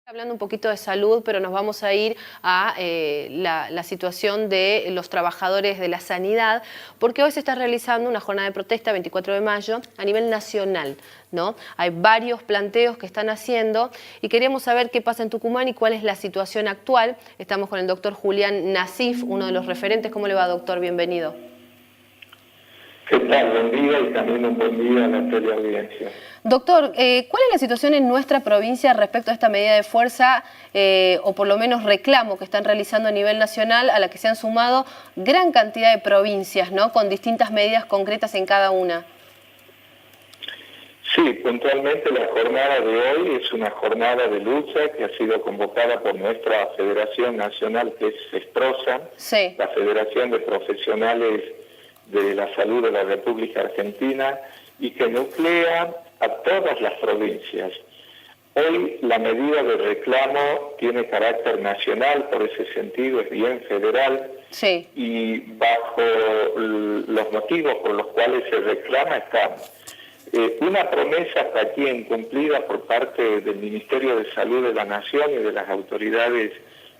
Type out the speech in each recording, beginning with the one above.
Hablando un poquito de salud, pero nos vamos a ir a la situación de los trabajadores de la sanidad, porque hoy se está realizando una jornada de protesta, 24 de mayo, a nivel nacional, ¿no? Hay varios planteos que están haciendo y queríamos saber qué pasa en Tucumán y cuál es la situación actual. Estamos con el doctor Julián Nasif, uno de los referentes. ¿Cómo le va, doctor? Bienvenido. ¿Qué tal? Buen día y también un buen día a la teleaudiencia. Doctor, ¿cuál es la situación en nuestra provincia respecto a esta medida de fuerza o por lo menos reclamo que están realizando a nivel nacional, a la que se han sumado gran cantidad de provincias, ¿no?, con distintas medidas concretas en cada una? Sí, puntualmente la jornada de hoy es una jornada de lucha que ha sido convocada por nuestra Federación Nacional, que es FESPROSA, sí, la Federación de Profesionales de la Salud de la República Argentina, y que nuclea a todas las provincias. Hoy la medida de reclamo tiene carácter nacional, por ese sentido es bien federal, sí, y bajo los motivos por los cuales se reclama está una promesa hasta aquí incumplida por parte del Ministerio de Salud de la Nación y de las autoridades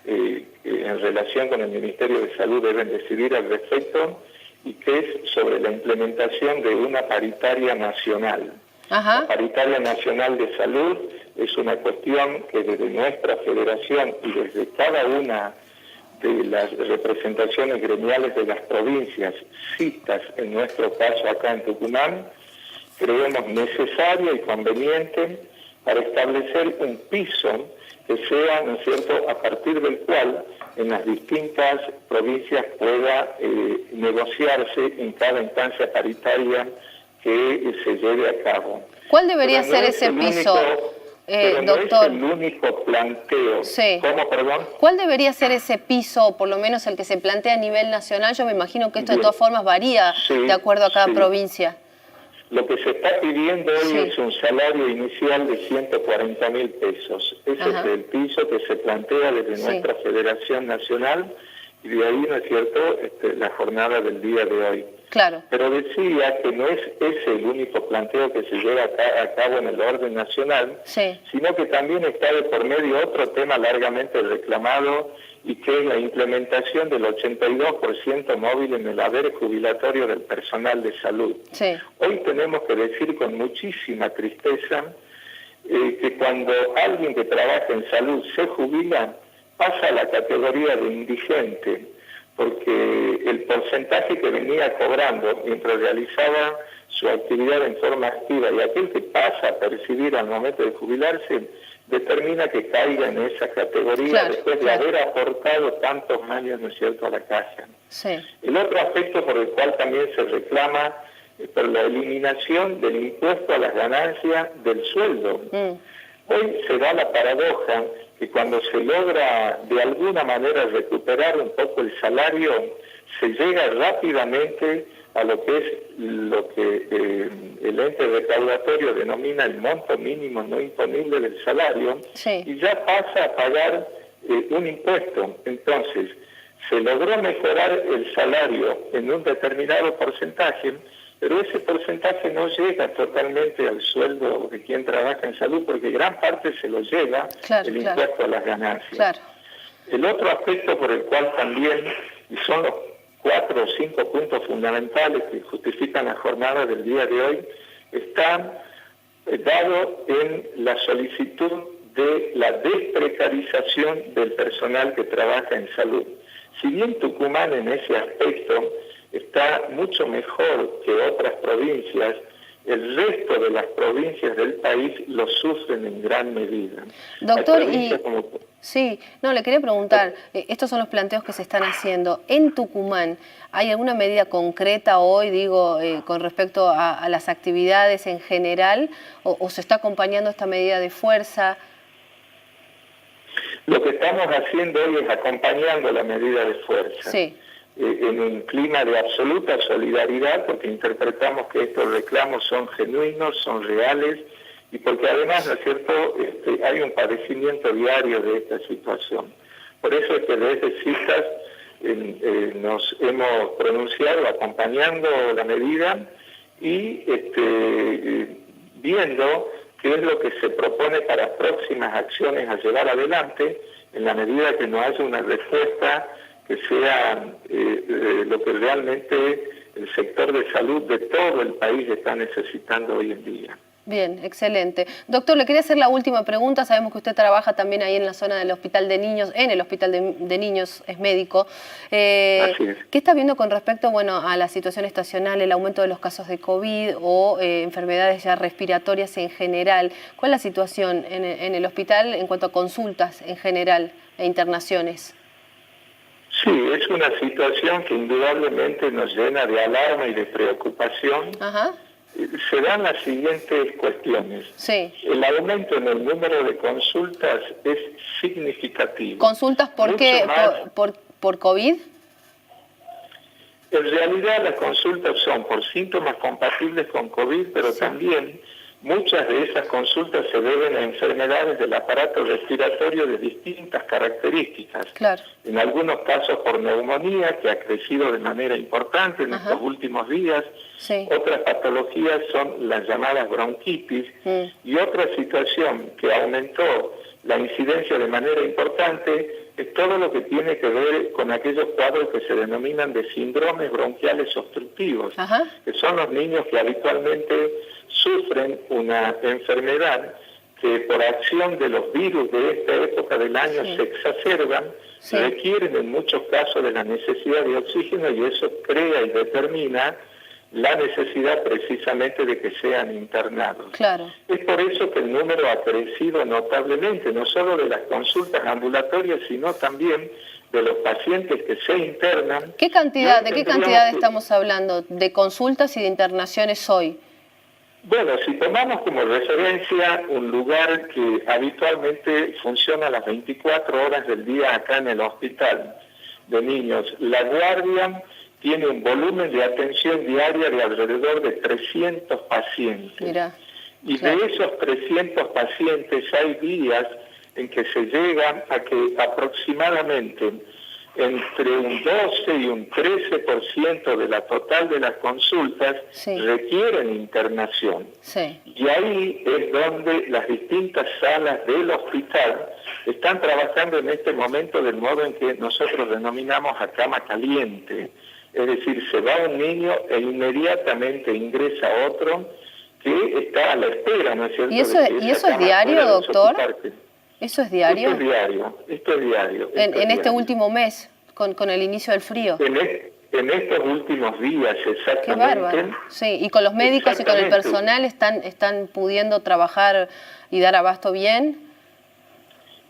en relación con el Ministerio de Salud deben decidir al respecto, y que es sobre la implementación de una paritaria nacional. ajá, La paritaria nacional de salud es una cuestión que desde nuestra federación y desde cada una de las representaciones gremiales de las provincias, citas en nuestro caso acá en Tucumán, creemos necesaria y conveniente para establecer un piso que sea, ¿no es cierto?, a partir del cual en las distintas provincias pueda negociarse en cada instancia paritaria que se lleve a cabo. ¿Cuál debería ser ese piso, doctor? No es el único planteo. Sí. ¿Cómo, perdón? ¿Cuál debería ser ese piso, o por lo menos el que se plantea a nivel nacional? Yo me imagino que esto de todas formas varía de acuerdo a cada provincia. Lo que se está pidiendo hoy es un salario inicial de 140.000 pesos. Ese es el piso que se plantea desde nuestra Federación Nacional, y de ahí, ¿no es cierto?, la jornada del día de hoy. Claro. Pero decía que no es ese el único planteo que se lleva a cabo en el orden nacional, sino que también está de por medio otro tema largamente reclamado, y que es la implementación del 82% móvil en el haber jubilatorio del personal de salud. Sí. Hoy tenemos que decir con muchísima tristeza que cuando alguien que trabaja en salud se jubila, pasa a la categoría de indigente, porque el porcentaje que venía cobrando mientras realizaba su actividad en forma activa y aquel que pasa a percibir al momento de jubilarse, determina que caiga en esa categoría después de haber aportado tantos años, ¿no es cierto?, a la caja. Sí. El otro aspecto por el cual también se reclama es por la eliminación del impuesto a las ganancias del sueldo. Hoy se da la paradoja que cuando se logra de alguna manera recuperar un poco el salario, se llega rápidamente a lo que es el ente recaudatorio denomina el monto mínimo no imponible del salario, y ya pasa a pagar un impuesto. Entonces, se logró mejorar el salario en un determinado porcentaje, pero ese porcentaje no llega totalmente al sueldo de quien trabaja en salud, porque gran parte se lo lleva el impuesto a las ganancias. El otro aspecto por el cual también, y son los 4 o 5 puntos fundamentales que justifican la jornada del día de hoy, está dado en la solicitud de la desprecarización del personal que trabaja en salud. Si bien Tucumán en ese aspecto está mucho mejor que otras provincias, el resto de las provincias del país lo sufren en gran medida. Doctor, le quería preguntar, estos son los planteos que se están haciendo. En Tucumán, ¿hay alguna medida concreta hoy, con respecto a las actividades en general, o se está acompañando esta medida de fuerza? Lo que estamos haciendo hoy es acompañando la medida de fuerza. En un clima de absoluta solidaridad, porque interpretamos que estos reclamos son genuinos, son reales, y porque además, ¿no es cierto?, hay un padecimiento diario de esta situación. Por eso es que desde CISAS nos hemos pronunciado acompañando la medida y viendo qué es lo que se propone para próximas acciones a llevar adelante, en la medida que no haya una respuesta que sea lo que realmente el sector de salud de todo el país está necesitando hoy en día. Bien, excelente. Doctor, le quería hacer la última pregunta. Sabemos que usted trabaja también ahí en la zona del Hospital de Niños, en el Hospital de Niños, es médico. ¿Qué está viendo con respecto, bueno, a la situación estacional, el aumento de los casos de COVID o enfermedades ya respiratorias en general? ¿Cuál es la situación en el hospital en cuanto a consultas en general e internaciones? Sí, es una situación que indudablemente nos llena de alarma y de preocupación. Ajá. Se dan las siguientes cuestiones. Sí. El aumento en el número de consultas es significativo. ¿Consultas por qué? ¿Por COVID? En realidad las consultas son por síntomas compatibles con COVID, pero también muchas de esas consultas se deben a enfermedades del aparato respiratorio de distintas características. Claro. En algunos casos por neumonía, que ha crecido de manera importante en estos últimos días. Sí. Otras patologías son las llamadas bronquitis y otra situación que aumentó la incidencia de manera importante es todo lo que tiene que ver con aquellos cuadros que se denominan de síndromes bronquiales obstructivos, que son los niños que habitualmente sufren una enfermedad que por acción de los virus de esta época del año se exacerban, requieren en muchos casos de la necesidad de oxígeno y eso crea y determina la necesidad precisamente de que sean internados. Claro. Es por eso que el número ha crecido notablemente, no solo de las consultas ambulatorias, sino también de los pacientes que se internan. ¿De qué cantidad estamos hablando de consultas y de internaciones hoy? Bueno, si tomamos como referencia un lugar que habitualmente funciona las 24 horas del día acá en el Hospital de Niños, La Guardia tiene un volumen de atención diaria de alrededor de 300 pacientes. Mira, y de esos 300 pacientes hay días en que se llega a que aproximadamente entre un 12 y un 13% de la total de las consultas requieren internación. Y ahí es donde las distintas salas del hospital están trabajando en este momento del modo en que nosotros denominamos a cama caliente. Es decir, se va un niño e inmediatamente ingresa otro que está a la espera, ¿no es cierto? ¿Y eso es diario, doctor? ¿Eso es diario? Esto es diario. En este último mes, con el inicio del frío. En estos últimos días, exactamente. Qué bárbaro. Sí, y con los médicos y con el personal están pudiendo trabajar y dar abasto bien.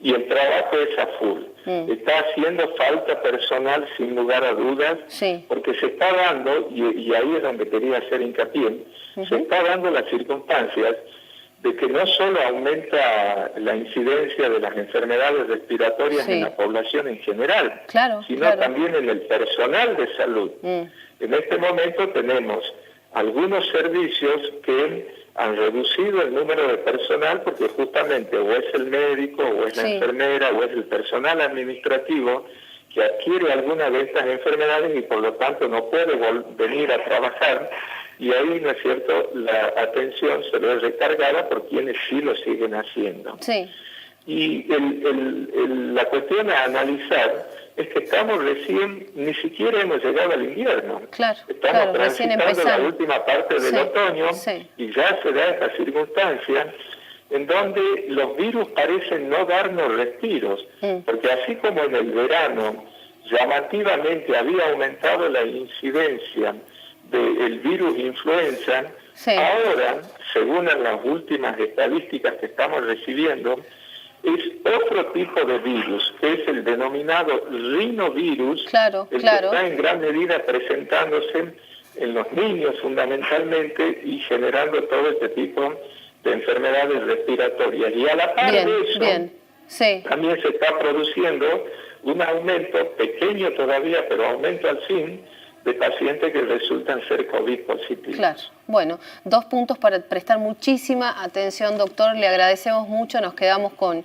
Y el trabajo es a full. Está haciendo falta personal sin lugar a dudas, porque se está dando, y ahí es donde quería hacer hincapié, se está dando las circunstancias de que no solo aumenta la incidencia de las enfermedades respiratorias en la población en general, sino también en el personal de salud. En este momento tenemos algunos servicios que han reducido el número de personal porque justamente o es el médico, o es la enfermera, o es el personal administrativo que adquiere alguna de estas enfermedades y por lo tanto no puede venir a trabajar y ahí, ¿no es cierto?, la atención se ve recargada por quienes sí lo siguen haciendo. Y la cuestión a analizar es que estamos recién, ni siquiera hemos llegado al invierno. Estamos transitando la última parte del otoño y ya se da esta circunstancia en donde los virus parecen no darnos respiros, porque así como en el verano llamativamente había aumentado la incidencia del virus influenza, ahora, según las últimas estadísticas que estamos recibiendo, es otro tipo de virus, que es el denominado rinovirus, que está en gran medida presentándose en los niños fundamentalmente y generando todo este tipo de enfermedades respiratorias. Y a la par de eso, también se está produciendo un aumento, pequeño todavía, pero aumento al fin, de pacientes que resultan ser COVID positivos. Claro. Bueno, 2 puntos para prestar muchísima atención, doctor. Le agradecemos mucho, nos quedamos con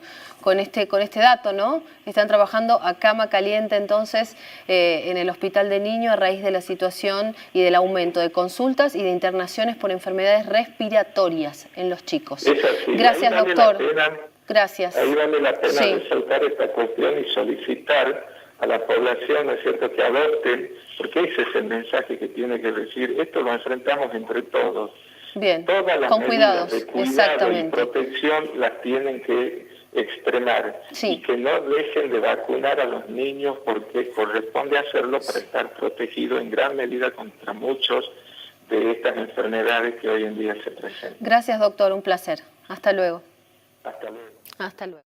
este dato, ¿no? Están trabajando a cama caliente, entonces, en el Hospital de Niño a raíz de la situación y del aumento de consultas y de internaciones por enfermedades respiratorias en los chicos. Es así. Gracias, doctor. Gracias. Ahí vale la pena resaltar esta cuestión y solicitar a la población, ¿no es cierto?, que adopten, porque ese es el mensaje que tiene que decir, esto lo enfrentamos entre todos. Bien, todas las con medidas cuidados, de cuidado exactamente. Y protección las tienen que extremar, sí. Y que no dejen de vacunar a los niños porque corresponde hacerlo para estar protegido en gran medida contra muchos de estas enfermedades que hoy en día se presentan. Gracias, doctor, un placer. Hasta luego. Hasta luego. Hasta luego.